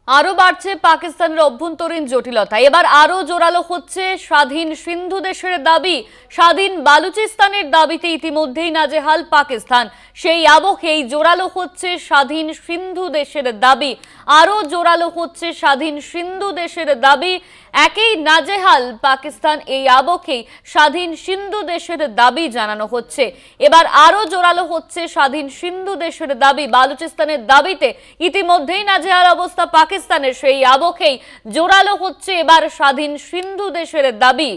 আরো বাড়ছে পাকিস্তানের অভ্যন্তরীণ জটিলতা। এবার আরো জোরালো হচ্ছে স্বাধীন সিন্ধু দেশের দাবি। স্বাধীন বালুচিস্তানের দাবিতে ইতিমধ্যেই নাজেহাল পাকিস্তান। সেই আবহেই জোরালো হচ্ছে স্বাধীন সিন্ধু দেশের দাবি। আরো জোরালো হচ্ছে স্বাধীন সিন্ধু দেশের দাবি। একই নাজেহাল পাকিস্তান, এই আবহেই স্বাধীন সিন্ধু দেশের দাবি জানানো হচ্ছে। এবার আরো জোরালো হচ্ছে স্বাধীন সিন্ধু দেশের দাবি। বালুচিস্তানের দাবিতে ইতিমধ্যেই নাজেহাল অবস্থা পাকিস্তানের, সেই আবহেই জোরালো হচ্ছে এবার স্বাধীন সিন্ধু দেশের দাবি।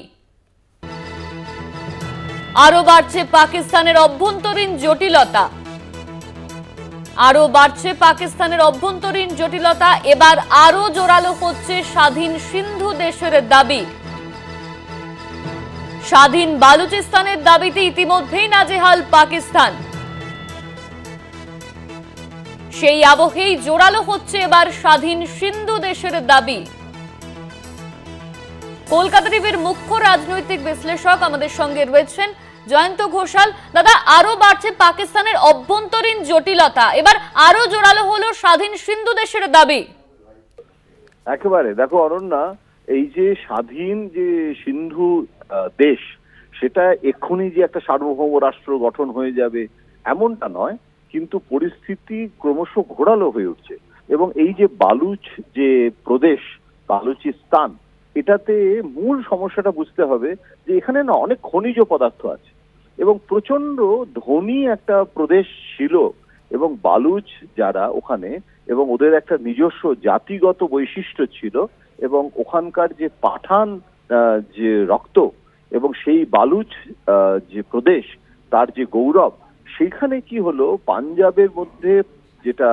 আরো বাড়ছে পাকিস্তানের অভ্যন্তরীণ জটিলতা। আরো বাড়ছে পাকিস্তানের অভ্যন্তরীণ জটিলতা। এবার আরো জোরালো হচ্ছে স্বাধীন সিন্ধু দেশের দাবি। স্বাধীন বালুচিস্তানের দাবিতে ইতিমধ্যেই নাজেহাল পাকিস্তান। সেই আবহেই জোরালো হচ্ছে এবার স্বাধীন সিন্ধু দেশের দাবি। কলকাতা টিভির মুখ্য রাজনৈতিক বিশ্লেষক আমাদের সঙ্গে রয়েছেন জয়ন্ত ঘোষাল। দাদা, আরো বাড়ছে পাকিস্তানের অভ্যন্তরীণ জটিলতা, এবার আরো জোরালো হলো স্বাধীন সিন্ধু দেশের দাবি। একেবারে দেখো অনন্যা, এই যে স্বাধীন যে সিন্ধু দেশ, সেটা এক্ষুনি যে একটা সার্বভৌম রাষ্ট্র গঠন হয়ে যাবে এমনটা নয়, কিন্তু পরিস্থিতি ক্রমশ ঘোরালো হয়ে উঠছে। এবং এই যে বালুচ যে প্রদেশ বালুচিস্তান, এটাতে মূল সমস্যাটা বুঝতে হবে যে এখানে না অনেক খনিজ পদার্থ আছে এবং প্রচন্ড ধনী একটা প্রদেশ ছিল। এবং বালুচ যারা ওখানে, এবং ওদের একটা নিজস্ব জাতিগত বৈশিষ্ট্য ছিল, এবং ওখানকার যে পাঠান যে রক্ত এবং সেই বালুচ যে প্রদেশ তার যে গৌরব, সেখানে কি হলো, পাঞ্জাবের মধ্যে যেটা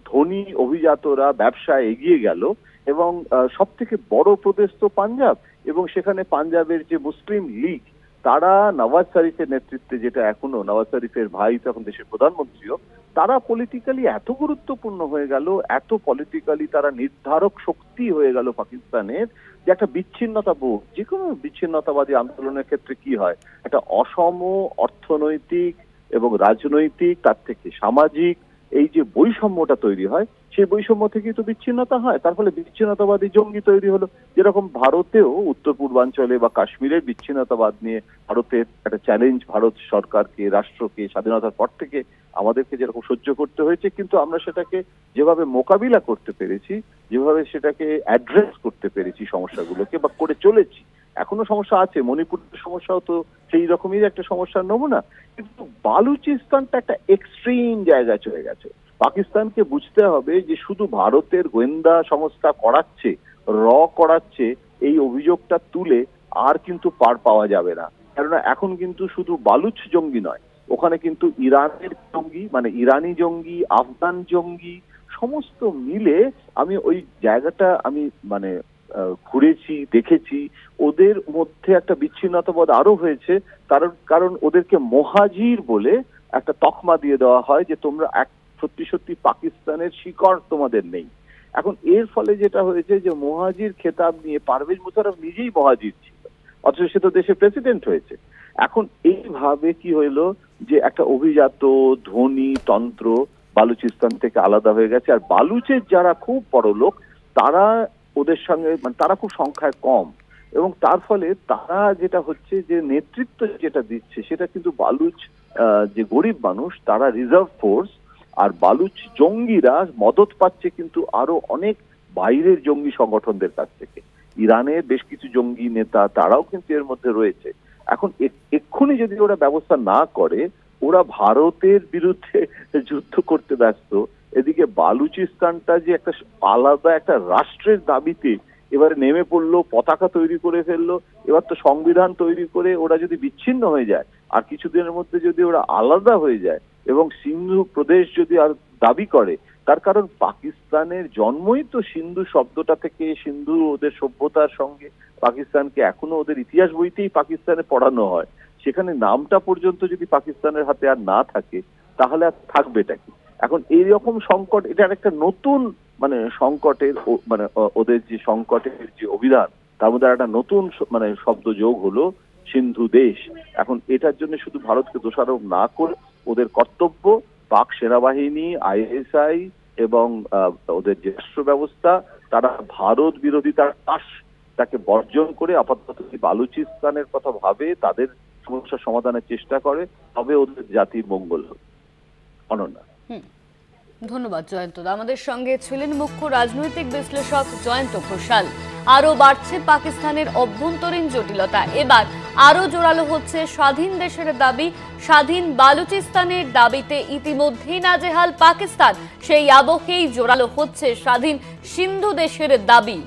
ধনী অভিজাতরা ব্যবসায় এগিয়ে গেল, এবং সব থেকে বড় প্রদেশ তো পাঞ্জাব, এবং সেখানে পাঞ্জাবের যে মুসলিম লীগ তারা নওয়াজ শরীফের নেতৃত্বে, যেটা এখনো নওয়াজ শরীফের ভাই তখন দেশের প্রধানমন্ত্রীও, তারা পলিটিক্যালি এত গুরুত্বপূর্ণ হয়ে গেল, এত পলিটিক্যালি তারা নির্ধারক শক্তি হয়ে গেল পাকিস্তানের, যে একটা বিচ্ছিন্নতাবোধ, যে কোনো বিচ্ছিন্নতাবাদী আন্দোলনের ক্ষেত্রে কি হয়, একটা অসম অর্থনৈতিক এবং রাজনৈতিক, তার থেকে সামাজিক এই যে বৈষম্যটা তৈরি হয়, সেই বৈষম্য থেকেই তো বিচ্ছিন্নতা হয়। তার ফলে বিচ্ছিন্নতাবাদী জঙ্গি তৈরি হলো। যেরকম ভারতেও উত্তর পূর্বাঞ্চলে বা কাশ্মীরের বিচ্ছিন্নতাবাদ নিয়ে ভারতের একটা চ্যালেঞ্জ ভারত সরকারকে, রাষ্ট্রকে স্বাধীনতার পর থেকে আমাদেরকে যেরকম সহ্য করতে হয়েছে, কিন্তু আমরা সেটাকে যেভাবে মোকাবিলা করতে পেরেছি, যেভাবে সেটাকে অ্যাড্রেস করতে পেরেছি সমস্যাগুলোকে, বা করে চলেছি, এখনো সমস্যা আছে। মণিপুরের সমস্যাও তো সেই রকমই একটা সমস্যার নমুনা, কিন্তু বালুচিস্তানটা একটা এক্সট্রিম জায়গায় চলে গেছে। পাকিস্তানকে বুঝতে হবে যে শুধু ভারতের গোয়েন্দা সংস্থা করাচ্ছে, করাচ্ছে, এই অভিযোগটা তুলে আর কিন্তু পার পাওয়া যাবে না। কেননা এখন কিন্তু শুধু বালুচ জঙ্গি নয়, ওখানে কিন্তু ইরানের জঙ্গি, মানে ইরানি জঙ্গি, আফগান জঙ্গি, সমস্ত মিলে আমি ওই জায়গাটা আমি মানে ঘুরেছি, দেখেছি, ওদের মধ্যে একটা বিচ্ছিন্নতাবোধ আরো হয়েছে। কারণ ওদেরকে মোহাজির বলে একটা তকমা দিয়ে দেওয়া হয়, যে তোমরা সত্যি সত্যি পাকিস্তানের শিকড় তোমাদের নেই। এখন এর ফলে যেটা হয়েছে, যে মোহাজির খেতাব নিয়ে পারভেজ মুশারফ নিজেই মোহাজির ছিল, অথচ সে তো দেশের প্রেসিডেন্ট হয়েছে। এখন এইভাবে কি হইলো, যে একটা অভিজাত ধনী তন্ত্র বালুচিস্তান থেকে আলাদা হয়ে গেছে। আর বালুচের যারা খুব বড় লোক, তারা ওদের সঙ্গে, মানে তারা খুব সংখ্যায় কম, এবং তার ফলে তারা যেটা হচ্ছে, যে নেতৃত্ব যেটা দিচ্ছে, সেটা কিন্তু বালুচ যে গরিব মানুষ, তারা রিজার্ভ ফোর্স, আর বালুচ জঙ্গিরা মদত পাচ্ছে কিন্তু আরো অনেক বাইরের জঙ্গি সংগঠনদের কাছ থেকে। ইরানের বেশ কিছু জঙ্গি নেতা তারাও কিন্তু এর মধ্যে রয়েছে। এখন এক্ষুনি যদি ওরা ব্যবস্থা না করে, ওরা ভারতের বিরুদ্ধে যুদ্ধ করতে ব্যস্ত, এদিকে বালুচিস্তানটা যে একটা আলাদা একটা রাষ্ট্রের দাবিতে এবারে নেমে পড়লো, পতাকা তৈরি করে ফেললো, এবার তো সংবিধান তৈরি করে ওরা যদি বিচ্ছিন্ন হয়ে যায়, আর কিছুদিনের মধ্যে যদি ওরা আলাদা হয়ে যায় এবং সিন্ধু প্রদেশ যদি আর দাবি করে, তার কারণ পাকিস্তানের জন্মই তো সিন্ধু শব্দটা থেকে, সিন্ধু ওদের সভ্যতার সঙ্গে। পাকিস্তানকে এখনো ওদের ইতিহাস বইতেই পাকিস্তানে পড়ানো হয়, সেখানে নামটা পর্যন্ত যদি পাকিস্তানের হাতে আর না থাকে, তাহলে আর থাকবেটা কি? এখন এইরকম সংকট, এটা একটা নতুন মানে সংকটের, মানে ওদের যে সংকটের যে অভিধান, তার মধ্যে একটা নতুন মানে শব্দ যোগ হলো সিন্ধু দেশ। এখন এটার জন্য শুধু ভারতকে দোষারোপ না করে, ওদের কর্তব্য পাক সেনাবাহিনী, ISI এবং ওদের যে রাষ্ট্র ব্যবস্থা, তারা ভারত বিরোধিতার পাশ তাকে বর্জন করে আপাতত বালুচিস্তানের কথা ভাবে, তাদের সমস্যা সমাধানের চেষ্টা করে, তবে ওদের জাতির মঙ্গল হবে। অনন্যা, ধন্যবাদ জয়ন্ত। আমাদের সঙ্গে ছিলেন মুখ্য রাজনৈতিক বিশ্লেষক জয়ন্ত ঘোষাল। আরো বাড়ছে পাকিস্তানের অভ্যন্তরীণ জটিলতা, এবার আরো জোরালো হচ্ছে স্বাধীন দেশের দাবি। স্বাধীন বালুচিস্তানের দাবিতে ইতিমধ্যেই নাজেহাল পাকিস্তান, সেই আবহেই জোরালো হচ্ছে স্বাধীন সিন্ধু দেশের দাবি।